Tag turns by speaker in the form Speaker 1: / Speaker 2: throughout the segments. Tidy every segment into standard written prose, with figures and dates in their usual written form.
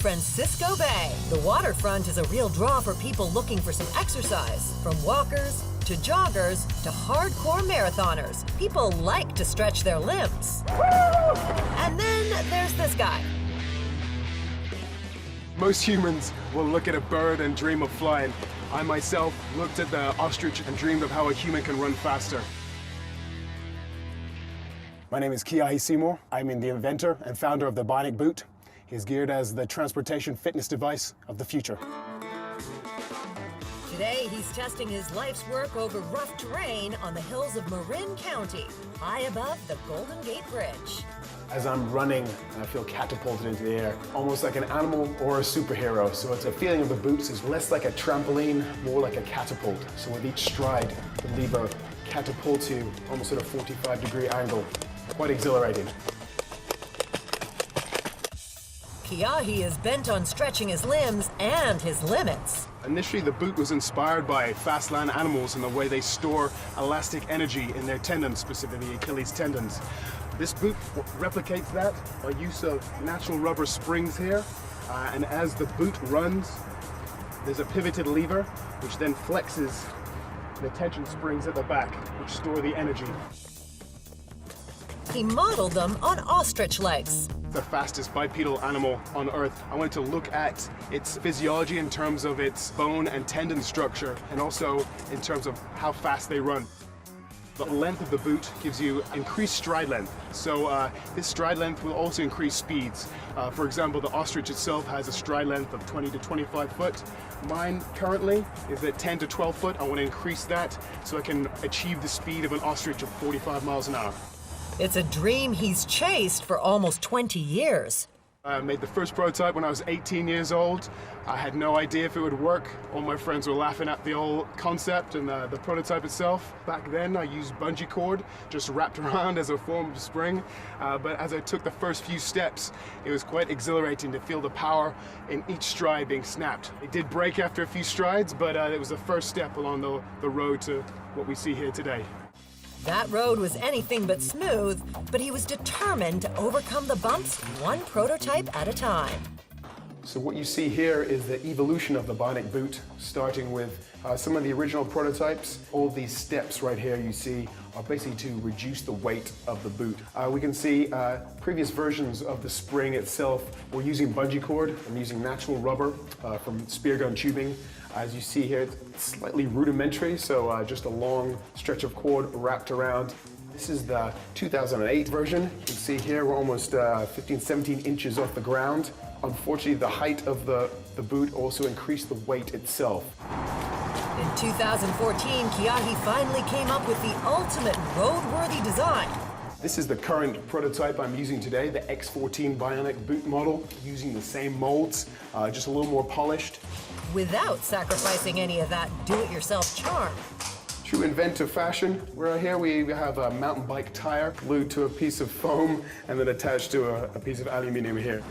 Speaker 1: Francisco Bay. The waterfront is a real draw for people looking for some exercise. From walkers to joggers to hardcore marathoners, people like to stretch their limbs. And then there's this guy.
Speaker 2: Most humans will look at a bird and dream of flying. I myself looked at the ostrich and dreamed of how a human can run faster. My name is Keahi Seymour. I'm the inventor and founder of the Bionic Boot. He's geared as the transportation fitness device of the future.
Speaker 1: Today, he's testing his life's work over rough terrain on the hills of Marin County, high above the Golden Gate Bridge.
Speaker 2: As I'm running, I feel catapulted into the air, almost like an animal or a superhero. So it's a feeling of the boots is less like a trampoline, more like a catapult. So with each stride, the lever catapults you almost at a 45-degree angle. Quite exhilarating.
Speaker 1: Keahi is bent on stretching his limbs and his limits.
Speaker 2: Initially, the boot was inspired by fast land animals and the way they store elastic energy in their tendons, specifically Achilles tendons. This boot replicates that by use of natural rubber springs here. And as the boot runs, there's a pivoted lever, which then flexes the tension springs at the back, which store the energy.
Speaker 1: He modeled them on ostrich legs.
Speaker 2: The fastest bipedal animal on Earth. I wanted to look at its physiology in terms of its bone and tendon structure, and also in terms of how fast they run. The length of the boot gives you increased stride length. So this stride length will also increase speeds. For example, the ostrich itself has a stride length of 20 to 25 foot. Mine currently is at 10 to 12 foot. I want to increase that so I can achieve the speed of an ostrich of 45 miles an hour.
Speaker 1: It's a dream he's chased for almost 20 years.
Speaker 2: I made the first prototype when I was 18 years old. I had no idea if it would work. All my friends were laughing at the whole concept and the prototype itself. Back then, I used bungee cord, just wrapped around as a form of spring. But as I took the first few steps, it was quite exhilarating to feel the power in each stride being snapped. It did break after a few strides, but it was the first step along the road to what we see here today.
Speaker 1: That road was anything but smooth, but he was determined to overcome the bumps one prototype at a time.
Speaker 2: So what you see here is the evolution of the Bionic Boot, starting with some of the original prototypes. All these steps right here you see are basically to reduce the weight of the boot. We can see previous versions of the spring itself were using bungee cord and using natural rubber from spear gun tubing. As you see here, it's slightly rudimentary, so just a long stretch of cord wrapped around. This is the 2008 version. You can see here we're almost 15, 17 inches off the ground. Unfortunately, the height of the boot also increased the weight itself.
Speaker 1: In 2014, Keahi finally came up with the ultimate roadworthy design.
Speaker 2: This is the current prototype I'm using today, the X14 Bionic Boot model, using the same molds, just a little more polished.
Speaker 1: Without sacrificing any of that do-it-yourself charm.
Speaker 2: True inventive fashion. Right here we have a mountain bike tire glued to a piece of foam and then attached to a piece of aluminum here.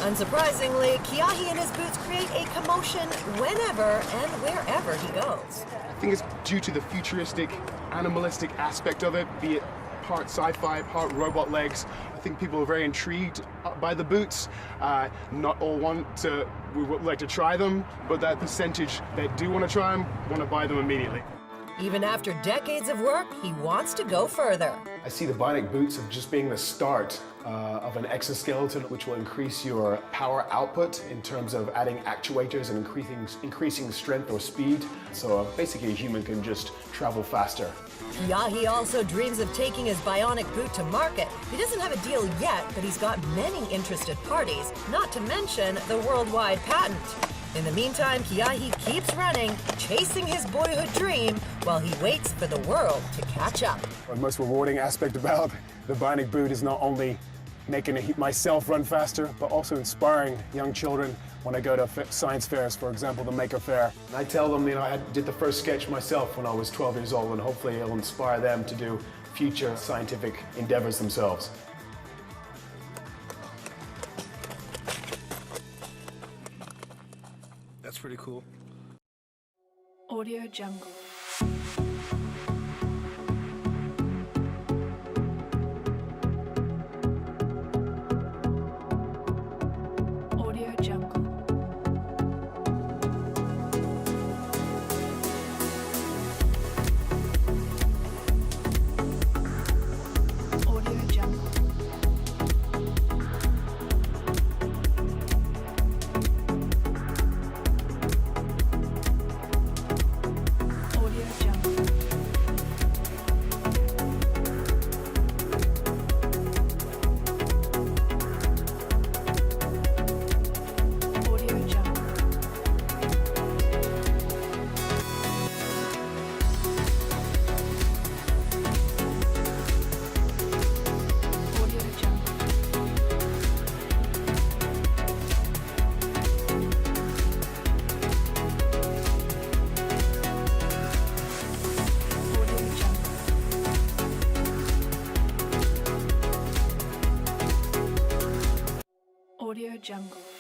Speaker 1: Unsurprisingly, Keahi and his boots create a commotion whenever and wherever he goes.
Speaker 2: I think it's due to the futuristic, animalistic aspect of it, be it part sci-fi, part robot legs. I think people are very intrigued by the boots. Not all would like to try them, but that percentage that do want to try them, want to buy them immediately.
Speaker 1: Even after decades of work, he wants to go further.
Speaker 2: I see the Bionic Boots as just being the start of an exoskeleton which will increase your power output in terms of adding actuators and increasing strength or speed. So basically a human can just travel faster.
Speaker 1: Keahi also dreams of taking his Bionic Boot to market. He doesn't have a deal yet, but he's got many interested parties, not to mention the worldwide patent. In the meantime, Keahi keeps running, chasing his boyhood dream, while he waits for the world to catch up.
Speaker 2: The most rewarding aspect about the Bionic Boot is not only making myself run faster, but also inspiring young children when I go to science fairs, for example, the Maker Faire. I tell them, I did the first sketch myself when I was 12 years old, and hopefully it'll inspire them to do future scientific endeavors themselves. That's pretty cool.
Speaker 3: Audio Jungle. Audio Jungle.